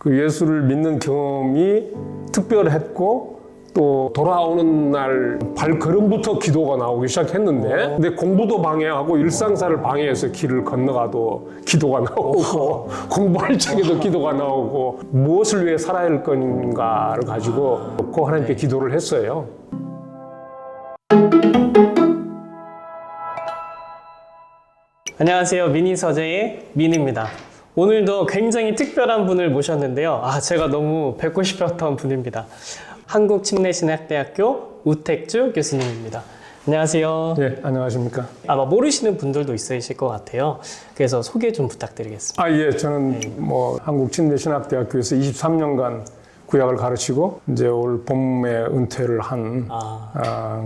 그 예수를 믿는 경험이 특별했고 또 돌아오는 날 발걸음부터 기도가 나오기 시작했는데 근데 공부도 방해하고 일상사를 방해해서 길을 건너가도 기도가 나오고 공부할 적에도 기도가 나오고 무엇을 위해 살아야 할 건가를 가지고 하나님께 기도를 했어요. 안녕하세요. 미니서재의 민입니다. 오늘도 굉장히 특별한 분을 모셨는데요. 제가 너무 뵙고 싶었던 분입니다. 한국침례신학대학교 우택주 교수님입니다. 안녕하세요. 네, 안녕하십니까. 아마 모르시는 분들도 있으실 것 같아요. 그래서 소개 좀 부탁드리겠습니다. 예, 저는 한국침례신학대학교에서 23년간 구약을 가르치고 이제 올 봄에 은퇴를 한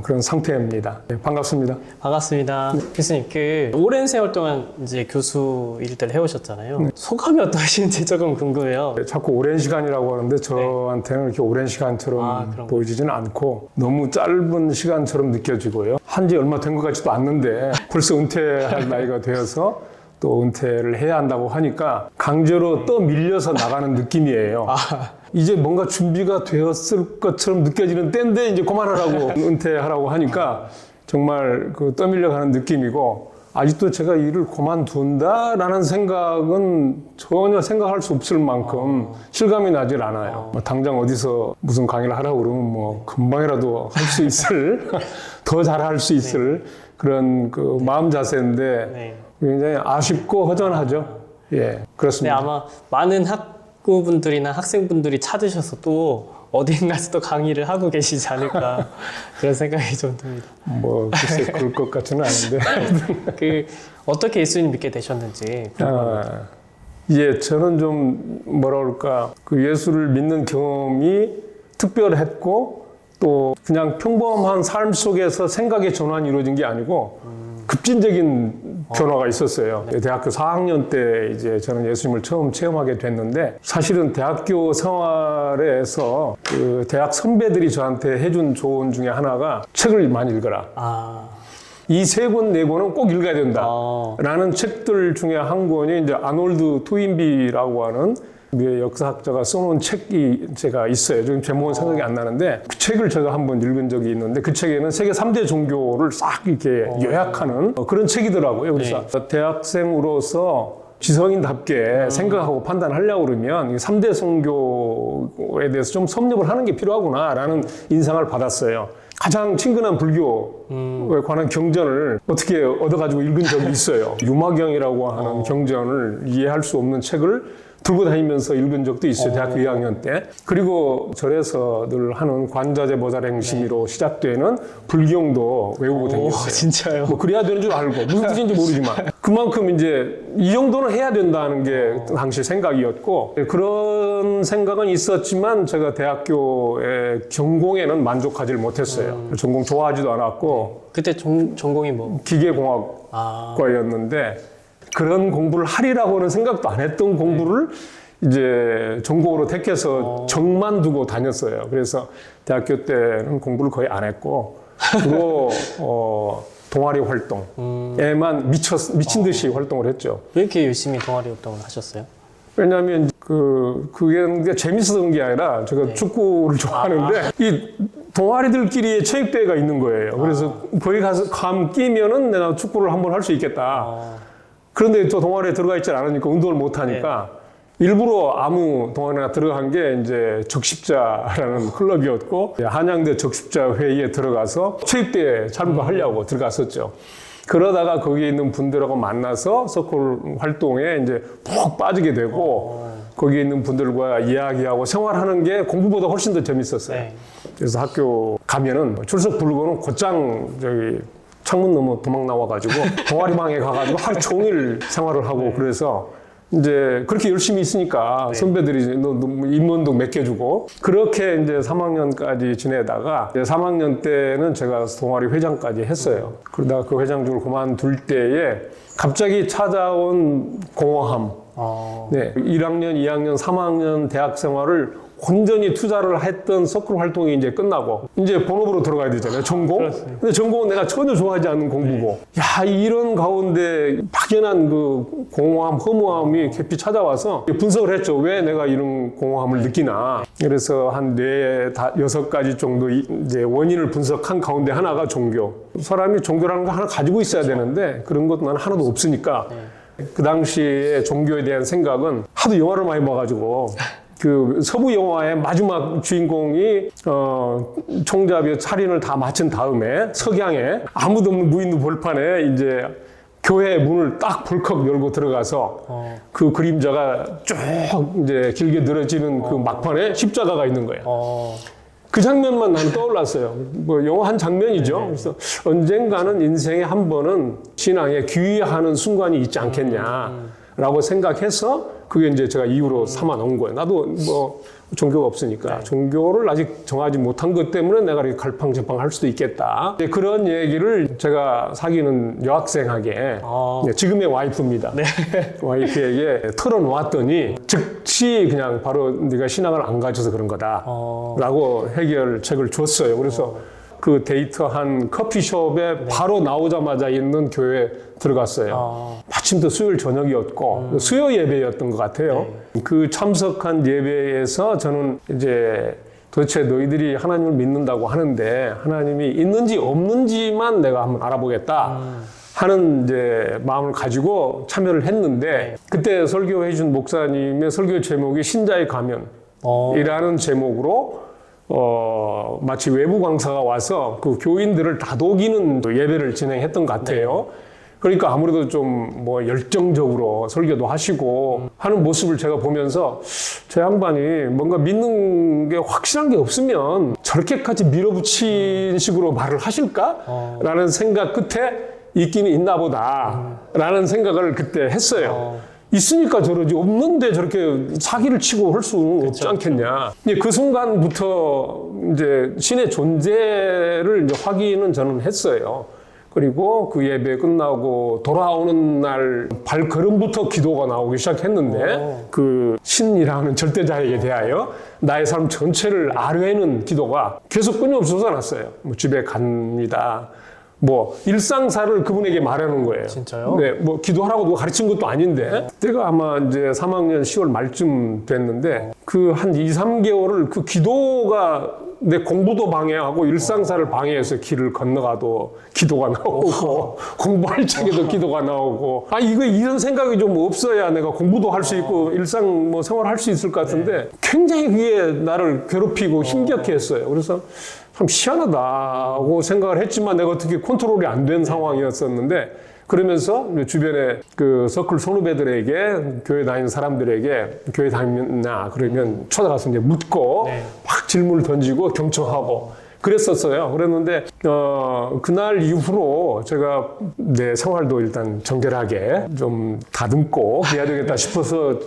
그런 상태입니다. 네, 반갑습니다. 반갑습니다. 교수님, 오랜 세월 동안 이제 교수 일들을 해오셨잖아요. 소감이 어떠신지 조금 궁금해요. 자꾸 오랜 시간이라고 하는데 저한테는 그렇게 오랜 시간처럼 보이지는 않고 너무 짧은 시간처럼 느껴지고요. 한지 얼마 된 것 같지도 않는데 벌써 은퇴할 나이가 되어서 또 은퇴를 해야 한다고 하니까 강제로 떠밀려서 나가는 느낌이에요. 이제 뭔가 준비가 되었을 것처럼 느껴지는 때인데 이제 그만하라고 은퇴하라고 하니까 정말 떠밀려가는 느낌이고 아직도 제가 일을 그만둔다라는 생각은 전혀 생각할 수 없을 만큼 실감이 나질 않아요. 당장 어디서 무슨 강의를 하라고 그러면 금방이라도 할 수 있을 더 잘할 수 있을 그런 마음 자세인데 굉장히 아쉽고 허전하죠. 예, 그렇습니다. 네, 아마 많은 학부분들이나 학생분들이 찾으셔서 또 어딘가에서 또 강의를 하고 계시지 않을까 그런 생각이 좀 듭니다. 글쎄 그럴 것 같지는 않은데. 어떻게 예수님 믿게 되셨는지. 저는 좀 예수를 믿는 경험이 특별했고 또 그냥 평범한 삶 속에서 생각의 전환이 이루어진 게 아니고 급진적인 변화가 있었어요. 대학교 4학년 때 이제 저는 예수님을 처음 체험하게 됐는데 사실은 대학교 생활에서 대학 선배들이 저한테 해준 조언 중에 하나가 책을 많이 읽어라. 이 3권, 4권은 꼭 읽어야 된다. 라는 책들 중에 한 권이 이제 아놀드 토인비라고 하는 미국의 역사학자가 써놓은 책이 제가 있어요. 지금 제목은 생각이 안 나는데 그 책을 제가 한번 읽은 적이 있는데 그 책에는 세계 3대 종교를 싹 이렇게 요약하는 그런 책이더라고요. 그래서 대학생으로서 지성인답게 생각하고 판단하려고 그러면 3대 종교에 대해서 좀 섭렵을 하는 게 필요하구나라는 인상을 받았어요. 가장 친근한 불교에 관한 경전을 어떻게 얻어가지고 읽은 적이 있어요. 유마경이라고 하는 경전을 이해할 수 없는 책을 들고 다니면서 읽은 적도 있어요. 대학교 2학년 때. 그리고 절에서 늘 하는 관자재 모자랭심이로 시작되는 불경도 외우고 다녔어요. 진짜요? 그래야 되는 줄 알고 무슨 뜻인지 모르지만 그만큼 이제 이 정도는 해야 된다는 게 당시 생각이었고 그런 생각은 있었지만 제가 대학교의 전공에는 만족하지 못했어요. 전공 좋아하지도 않았고 그때 전공이 뭐? 기계공학과였는데 그런 공부를 하리라고는 생각도 안 했던 공부를 이제 전공으로 택해서 정만 두고 다녔어요. 그래서 대학교 때는 공부를 거의 안 했고 주로 동아리 활동에만 미친 듯이 활동을 했죠. 왜 이렇게 열심히 동아리 활동을 하셨어요? 왜냐하면 그게 재밌었던 게 아니라 제가 축구를 좋아하는데 이 동아리들끼리의 체육대회가 있는 거예요. 그래서 거기 가서 끼면은 내가 축구를 한번 할 수 있겠다. 그런데 또 동아리에 들어가 있지 않으니까 운동을 못 하니까 일부러 아무 동아리나 들어간 게 이제 적십자라는 클럽이었고 한양대 적십자 회의에 들어가서 체육대회에 참가하려고 들어갔었죠. 그러다가 거기에 있는 분들하고 만나서 서클 활동에 이제 푹 빠지게 되고 거기에 있는 분들과 이야기하고 생활하는 게 공부보다 훨씬 더 재밌었어요. 그래서 학교 가면은 출석 부르고는 곧장 창문 너머 도망 나와가지고 동아리방에 가가지고 하루 종일 생활을 하고 그래서 이제 그렇게 열심히 있으니까 선배들이 너 임원도 맡겨주고 그렇게 이제 3학년까지 지내다가 이제 3학년 때는 제가 동아리 회장까지 했어요. 그러다가 그 회장직을 그만둘 때에 갑자기 찾아온 공허함 네, 1학년, 2학년, 3학년 대학 생활을 온전히 투자를 했던 서클 활동이 이제 끝나고 이제 본업으로 들어가야 되잖아요. 전공. 그렇습니다. 근데 전공은 내가 전혀 좋아하지 않는 공부고. 야, 이런 가운데 막연한 그 공허함, 허무함이 깊이 찾아와서 분석을 했죠. 왜 내가 이런 공허함을 느끼나. 그래서 한 6가지 정도 이제 원인을 분석한 가운데 하나가 종교. 사람이 종교라는 거 하나 가지고 있어야 되는데 그런 것도 난 하나도 없으니까 그 당시에 종교에 대한 생각은 하도 영화를 많이 봐가지고 그 서부 영화의 마지막 주인공이 총잡이 살인을 다 마친 다음에 석양에 아무도 없는 무인 벌판에 이제 교회 문을 딱 벌컥 열고 들어가서 그 그림자가 쭉 이제 길게 늘어지는 그 막판에 십자가가 있는 거예요. 그 장면만 나는 떠올랐어요. 뭐 영화 한 장면이죠. 그래서 언젠가는 인생에 한 번은 신앙에 귀의하는 순간이 있지 않겠냐라고 생각해서 그게 이제 제가 이유로 삼아 놓은 거예요. 나도 뭐 종교가 없으니까 종교를 아직 정하지 못한 것 때문에 내가 이렇게 갈팡질팡할 수도 있겠다. 그런 얘기를 제가 사귀는 여학생에게 지금의 와이프입니다. 와이프에게 털어놓았더니 즉시 그냥 바로 네가 신앙을 안 가져서 그런 거다라고 해결책을 줬어요. 그래서 그 데이트한 커피숍에 바로 나오자마자 있는 교회에 들어갔어요. 마침 또 수요일 저녁이었고 수요 예배였던 것 같아요. 그 참석한 예배에서 저는 이제 도대체 너희들이 하나님을 믿는다고 하는데 하나님이 있는지 없는지만 내가 한번 알아보겠다 하는 이제 마음을 가지고 참여를 했는데 그때 설교해 준 목사님의 설교 제목이 신자의 가면이라는 제목으로 마치 외부 강사가 와서 그 교인들을 다독이는 예배를 진행했던 것 같아요. 그러니까 아무래도 좀 뭐 열정적으로 설교도 하시고 하는 모습을 제가 보면서 저 양반이 뭔가 믿는 게 확실한 게 없으면 저렇게까지 밀어붙인 식으로 말을 하실까? 라는 생각 끝에 있기는 있나 보다 라는 생각을 그때 했어요. 있으니까 저러지 없는데 저렇게 사기를 치고 할 수는 없지 않겠냐. 이제 그 순간부터 이제 신의 존재를 이제 확인은 저는 했어요. 그리고 그 예배 끝나고 돌아오는 날 발걸음부터 기도가 나오기 시작했는데 그 신이라는 절대자에게 대하여 나의 삶 전체를 아뢰는 기도가 계속 끊임없이 솟아났어요. 뭐 집에 갑니다. 뭐 일상사를 그분에게 말하는 거예요. 진짜요? 네, 뭐 기도하라고 누가 가르친 것도 아닌데 그때가 아마 이제 3학년 10월 말쯤 됐는데 그 한 2, 3개월을 그 기도가 내 공부도 방해하고 일상사를 방해해서 길을 건너가도 기도가 나오고 공부할 적에도 기도가 나오고 이거 이런 생각이 좀 없어야 내가 공부도 할 수 있고 일상 뭐 생활할 수 있을 것 같은데 굉장히 그게 나를 괴롭히고 힘겹게 했어요. 그래서 참 희한하다고 생각을 했지만 내가 어떻게 컨트롤이 안 된 상황이었었는데 그러면서 주변에 그 서클 선후배들에게 교회 다니는 사람들에게 교회 다니냐 그러면 찾아가서 이제 묻고 막 질문을 던지고 경청하고 그랬었어요. 그랬는데 그날 이후로 제가 내 생활도 일단 정결하게 좀 다듬고 해야 되겠다 싶어서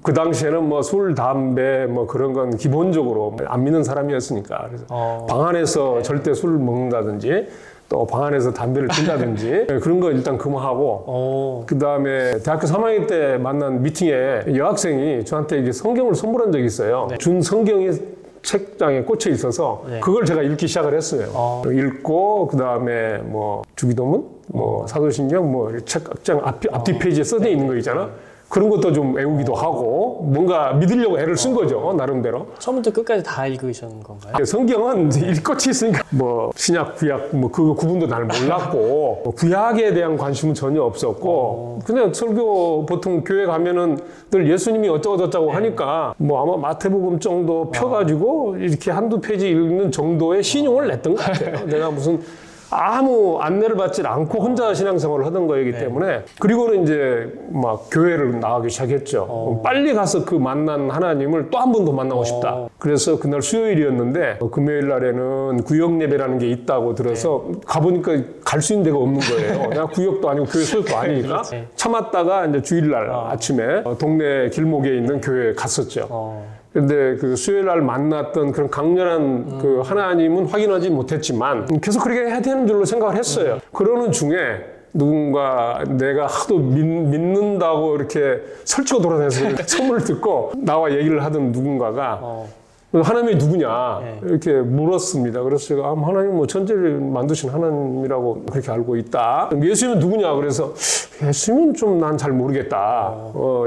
그 당시에는 뭐 술, 담배 뭐 그런 건 기본적으로 안 믿는 사람이었으니까 그래서 방 안에서 절대 술을 먹는다든지 또 방 안에서 담배를 핀다든지 그런 거 일단 그만하고 그 다음에 대학교 3학년 때 만난 미팅에 여학생이 저한테 이게 성경을 선물한 적이 있어요. 준 성경이 책장에 꽂혀 있어서 그걸 제가 읽기 시작을 했어요. 읽고 그 다음에 뭐 주기도문, 뭐 사도신경, 뭐 책장 앞뒤 페이지에 써져 있는 거 있잖아. 그런 것도 좀 외우기도 하고 뭔가 믿으려고 애를 쓴 거죠. 나름대로. 처음부터 끝까지 다 읽으신 건가요? 성경은 읽것이 있으니까 뭐 신약, 구약 뭐 그 구분도 나는 몰랐고 뭐 구약에 대한 관심은 전혀 없었고 그냥 설교 보통 교회 가면은 늘 예수님이 어쩌고저쩌고 하니까 뭐 아마 마태복음 정도 펴가지고 이렇게 한두 페이지 읽는 정도의 신용을 냈던 것 같아요. 내가 무슨 아무 안내를 받지 않고 혼자 신앙생활을 하던 거이기 때문에 그리고는 이제 막 교회를 나가기 시작했죠. 빨리 가서 그 만난 하나님을 또 한 번 더 만나고 싶다. 그래서 그날 수요일이었는데 금요일 날에는 구역 예배라는 게 있다고 들어서 가보니까 갈 수 있는 데가 없는 거예요. 내가 구역도 아니고 교회 소속도 아니니까 참았다가 이제 주일날 아침에 동네 길목에 있는 교회에 갔었죠. 근데 그 수요일 날 만났던 그런 강렬한 그 하나님은 확인하지 못했지만 계속 그렇게 해야 되는 줄로 생각을 했어요. 그러는 중에 누군가 내가 하도 믿는다고 이렇게 설치고 돌아다녀서 소문을 듣고 나와 얘기를 하던 누군가가 하나님이 누구냐 이렇게 물었습니다. 그래서 제가 하나님 뭐 천지를 만드신 하나님이라고 그렇게 알고 있다. 예수님은 누구냐? 그래서 예수님은 좀 난 잘 모르겠다.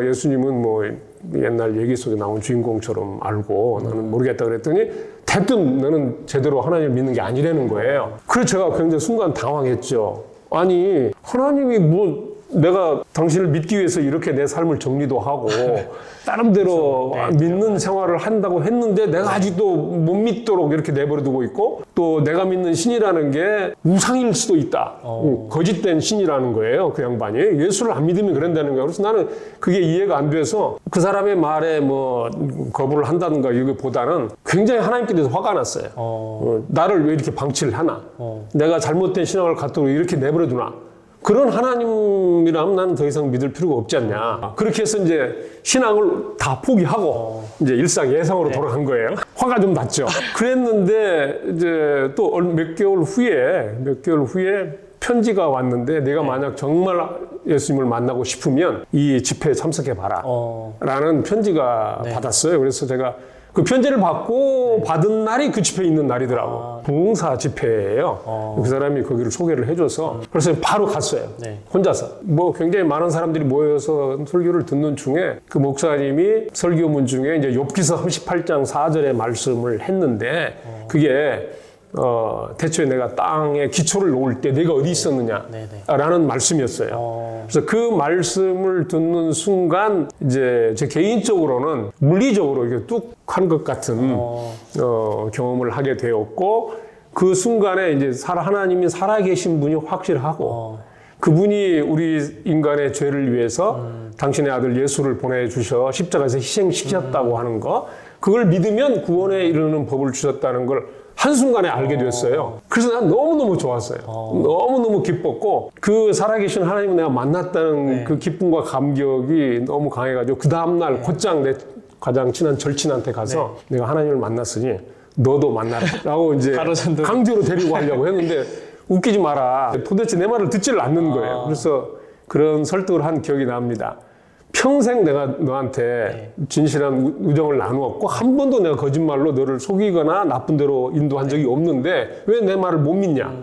예수님은 뭐 옛날 얘기 속에 나온 주인공처럼 알고 나는 모르겠다 그랬더니 대뜸 너는 제대로 하나님을 믿는 게 아니라는 거예요. 그래서 제가 굉장히 순간 당황했죠. 아니 하나님이 뭐 내가 당신을 믿기 위해서 이렇게 내 삶을 정리도 하고 나름대로 믿는 생활을 한다고 했는데 내가 아직도 못 믿도록 이렇게 내버려두고 있고 또 내가 믿는 신이라는 게 우상일 수도 있다. 거짓된 신이라는 거예요. 그 양반이. 예수를 안 믿으면 그런다는 거예요. 그래서 나는 그게 이해가 안 돼서 그 사람의 말에 뭐 거부를 한다든가 이거보다는 굉장히 하나님께 대해서 화가 났어요. 나를 왜 이렇게 방치를 하나? 내가 잘못된 신앙을 갖도록 이렇게 내버려두나? 그런 하나님이라면 나는 더 이상 믿을 필요가 없지 않냐. 그렇게 해서 이제 신앙을 다 포기하고 이제 일상 예상으로 돌아간 거예요. 화가 좀 났죠. 그랬는데 이제 또 몇 개월 후에 편지가 왔는데 내가 만약 정말 예수님을 만나고 싶으면 이 집회에 참석해봐라 라는 편지가 받았어요. 그래서 제가 그 편지를 받고 받은 날이 그 집회에 있는 날이더라고. 부흥사 집회예요. 그 사람이 거기를 소개를 해줘서 그래서 바로 갔어요. 혼자서. 뭐 굉장히 많은 사람들이 모여서 설교를 듣는 중에 그 목사님이 설교문 중에 이제 욥기서 38장 4절의 말씀을 했는데 그게 대초에 내가 땅에 기초를 놓을 때 내가 어디 있었느냐 라는 말씀이었어요. 그래서 그 말씀을 듣는 순간 이제 제 개인적으로는 물리적으로 이렇게 뚝한 것 같은 경험을 하게 되었고 그 순간에 이제 하나님이 살아계신 분이 확실하고 그분이 우리 인간의 죄를 위해서 당신의 아들 예수를 보내주셔 십자가에서 희생시켰다고 하는 거 그걸 믿으면 구원에 이르는 법을 주셨다는 걸 한순간에 알게 됐어요. 그래서 난 너무너무 좋았어요. 너무너무 기뻤고 그 살아계신 하나님을 내가 만났다는 그 기쁨과 감격이 너무 강해가지고 그 다음날 곧장 내 가장 친한 절친한테 가서 내가 하나님을 만났으니 너도 만나라 라고 이제 강제로 데리고 가려고 했는데 웃기지 마라. 도대체 내 말을 듣지를 않는 거예요. 그래서 그런 설득을 한 기억이 납니다. 평생 내가 너한테 진실한 우정을 나누었고 한 번도 내가 거짓말로 너를 속이거나 나쁜 대로 인도한 적이 없는데 왜 내 말을 못 믿냐?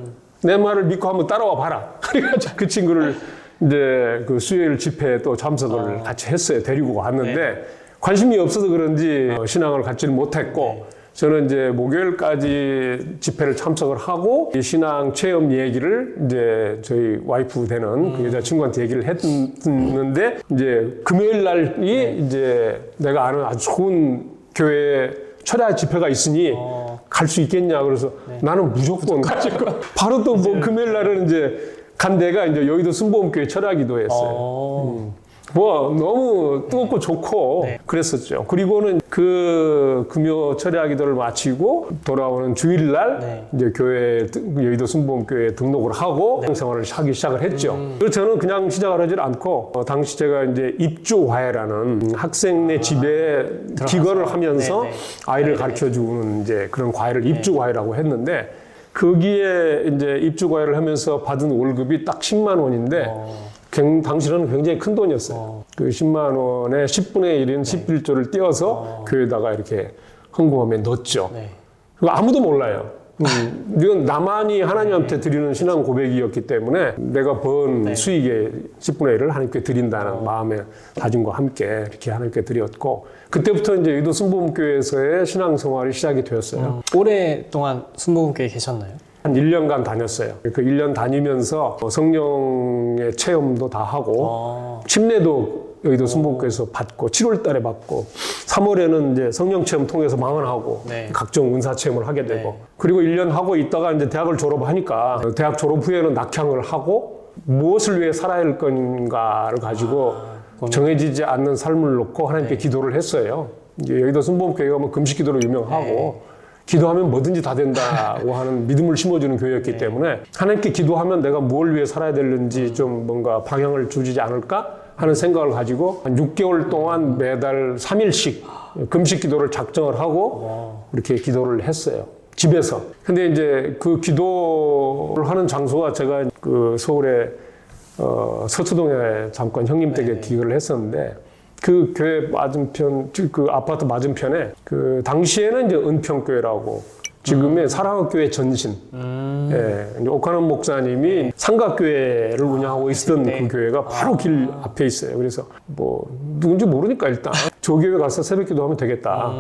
내 말을 믿고 한번 따라와 봐라. 그래가지고 그 친구를 이제 그 수요일 집회에 또 참석을 같이 했어요. 데리고 왔는데 관심이 없어서 그런지 신앙을 갖지를 못했고 저는 이제 목요일까지 집회를 참석을 하고 이 신앙 체험 얘기를 이제 저희 와이프 되는 그 여자친구한테 얘기를 했는데 이제 금요일 날이 이제 내가 아는 아주 좋은 교회 철야 집회가 있으니 갈 수 있겠냐 그래서 나는 무조건 가지고 바로 또 뭐 금요일 날은 이제 간 데가 이제 여의도 순복음교회 철야 기도였어요. 뭐 너무 뜨겁고 좋고 그랬었죠. 그리고는 그 금요 철야 기도를 마치고 돌아오는 주일날 이제 교회 여의도 순복음교회에 등록을 하고 생활을 하기 시작을 했죠. 그래서 저는 그냥 시작을 하지 않고 당시 제가 이제 입주과외라는 학생네 집에 기거를 하면서 아이를 가르쳐주는 이제 그런 과외를 입주과외라고 했는데 거기에 이제 입주과외를 하면서 받은 월급이 딱 10만 원인데 당시로는 굉장히 큰 돈이었어요. 그 10만 원에 10분의 1인 11조를 떼어서 교회에다가 이렇게 헌금함에 넣었죠. 그거 아무도 몰라요. 이건 나만이 하나님한테 드리는 신앙 고백이었기 때문에 내가 번 수익의 10분의 1을 하나님께 드린다는 마음의 다짐과 함께 이렇게 하나님께 드렸고 그때부터 이제 여의도 순복음교회에서의 신앙생활이 시작이 되었어요. 오랫동안 순복음교회에 계셨나요? 한 1년간 다녔어요. 그 1년 다니면서 성령의 체험도 다 하고 침례도 여의도 순복음교회에서 받고 7월 달에 받고 3월에는 이제 성령 체험 통해서 망언하고 각종 은사 체험을 하게 되고 그리고 1년 하고 있다가 이제 대학을 졸업하니까 대학 졸업 후에는 낙향을 하고 무엇을 위해 살아야 할 건가를 가지고 정해지지 않는 삶을 놓고 하나님께 기도를 했어요. 이제 여의도 순복음교회가 뭐 금식 기도로 유명하고 기도하면 뭐든지 다 된다고 하는 믿음을 심어주는 교회였기 때문에 하나님께 기도하면 내가 뭘 위해 살아야 되는지 좀 뭔가 방향을 주지 않을까 하는 생각을 가지고 한 6개월 동안 매달 3일씩 금식 기도를 작정을 하고 이렇게 기도를 했어요. 집에서. 근데 이제 그 기도를 하는 장소가 제가 그 서울에 서초동에 잠깐 형님 댁에 기거를 했었는데 그 교회 맞은편, 그 아파트 맞은편에 그 당시에는 이제 은평교회라고 지금의 사랑학교회 전신, 예, 이제 오카는 목사님이 삼각교회를 운영하고 있었던 그 교회가 바로 길 앞에 있어요. 그래서 뭐 누군지 모르니까 일단 저 교회 가서 새벽기도 하면 되겠다.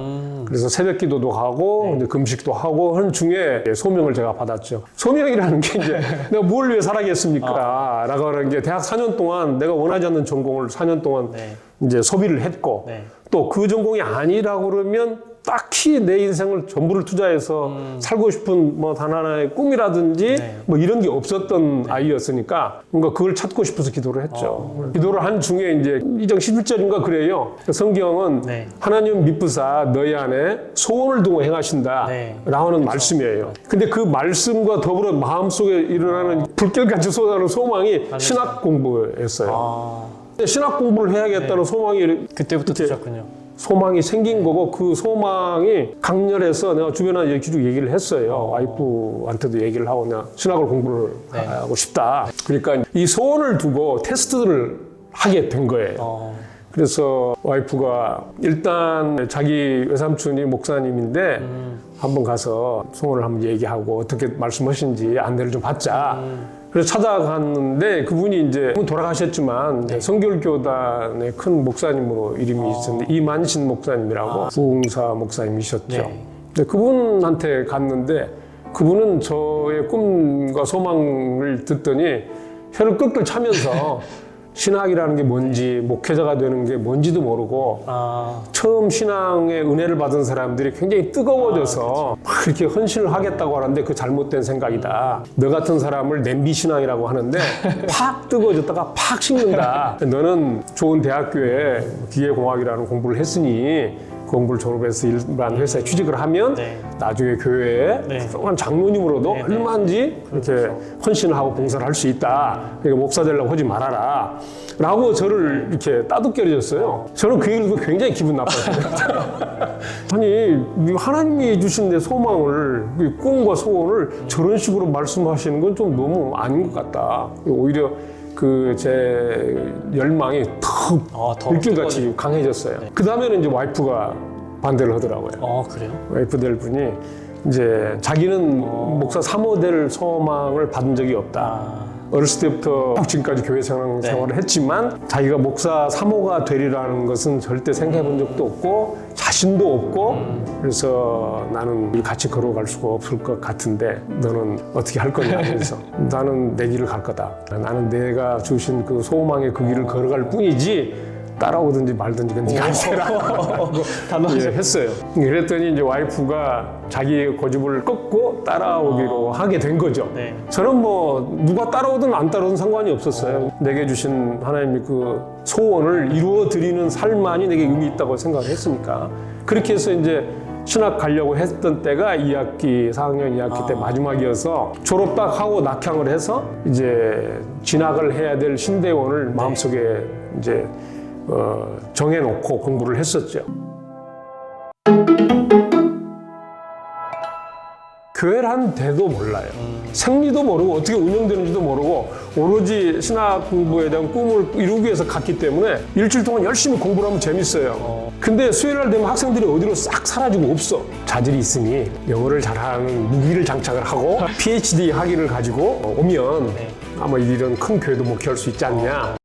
그래서 새벽기도도 가고 이제 금식도 하고 하는 중에 소명을 제가 받았죠. 소명이라는 게 이제 내가 뭘 위해 살아겠습니까? 라고 하는 게 대학 4년 동안 내가 원하지 않는 전공을 4년 동안 이제 소비를 했고 또 그 전공이 아니라고 그러면 딱히 내 인생을 전부를 투자해서 살고 싶은 뭐 단 하나의 꿈이라든지 뭐 이런 게 없었던 아이였으니까 뭔가 그걸 찾고 싶어서 기도를 했죠. 기도를 한 중에 이제 2장 11절인가 그래요. 성경은 하나님 미쁘사 너희 안에 소원을 두고 행하신다 라고 하는 말씀이에요. 근데 그 말씀과 더불어 마음속에 일어나는 불결같이 솟아오르는 소망이 신학 공부였어요. 신학 공부를 해야겠다는 소망이 그때부터 드셨군요. 소망이 생긴 거고 그 소망이 강렬해서 내가 주변에 계속 얘기를 했어요. 와이프한테도 얘기를 하고 내가 신학을 공부를 하고 싶다. 그러니까 이 소원을 두고 테스트를 하게 된 거예요. 그래서 와이프가 일단 자기 외삼촌이 목사님인데 한번 가서 소원을 한번 얘기하고 어떻게 말씀하시는지 안내를 좀 받자. 그래서 찾아갔는데 그분이 이제 돌아가셨지만 성결교단의 큰 목사님으로 이름이 있었는데 이만신 목사님이라고 부흥사 목사님이셨죠. 근데 그분한테 갔는데 그분은 저의 꿈과 소망을 듣더니 혀를 끌끌 차면서 신학이라는 게 뭔지 목회자가 되는 게 뭔지도 모르고 처음 신앙의 은혜를 받은 사람들이 굉장히 뜨거워져서 막 이렇게 헌신을 하겠다고 하는데 그 잘못된 생각이다. 너 같은 사람을 냄비 신앙이라고 하는데 팍 뜨거워졌다가 팍 식는다. 너는 좋은 대학교에 기계공학이라는 공부를 했으니 공부를 졸업해서 일반 회사에 취직을 하면 나중에 교회에 훌륭한 장로님으로도 얼마든지 그렇게 헌신을 하고 봉사를 할 수 있다. 그러니까 목사 되려고 하지 말아라. 라고 저를 이렇게 따뜻거려줬어요. 저는 그 얘기를 듣고 굉장히 기분 나빴어요. 아니, 하나님이 주신 내 소망을, 꿈과 소원을 저런 식으로 말씀하시는 건 좀 너무 아닌 것 같다. 오히려 그 제 열망이 더 일주일같이 강해졌어요. 그 다음에는 이제 와이프가 반대를 하더라고요. 그래요? 와이프 될 분이 이제 자기는 목사 3호 될 소망을 받은 적이 없다. 어렸을 때부터 지금까지 교회 생활을 했지만 자기가 목사 3호가 되리라는 것은 절대 생각해 본 적도 없고 자신도 없고 그래서 나는 같이 걸어갈 수가 없을 것 같은데 너는 어떻게 할 거냐 그래서 나는 내 길을 갈 거다. 나는 내가 주신 그 소망의 그 길을 걸어갈 뿐이지 따라오든지 말든지 그건 네가 해라. 했어요. 그랬더니 이제 와이프가 자기 고집을 꺾고 따라오기로 하게 된 거죠. 저는 뭐 누가 따라오든 안 따라오든 상관이 없었어요. 내게 주신 하나님의 그 소원을 이루어 드리는 삶만이 내게 의미 있다고 생각을 했으니까. 그렇게 해서 이제 신학 가려고 했던 때가 2학기, 4학년 2학기 때 마지막이어서 졸업 딱 하고 낙향을 해서 이제 진학을 해야 될 신대원을 마음속에 이제 정해놓고 공부를 했었죠. 교회라는 데도 몰라요. 생리도 모르고 어떻게 운영되는지도 모르고 오로지 신학 공부에 대한 꿈을 이루기 위해서 갔기 때문에 일주일 동안 열심히 공부를 하면 재밌어요. 근데 수요일날 되면 학생들이 어디로 싹 사라지고 없어. 자질이 있으니 영어를 잘하는 무기를 장착을 하고 PhD 학위를 가지고 오면 아마 이런 큰 교회도 목회할 수 있지 않냐.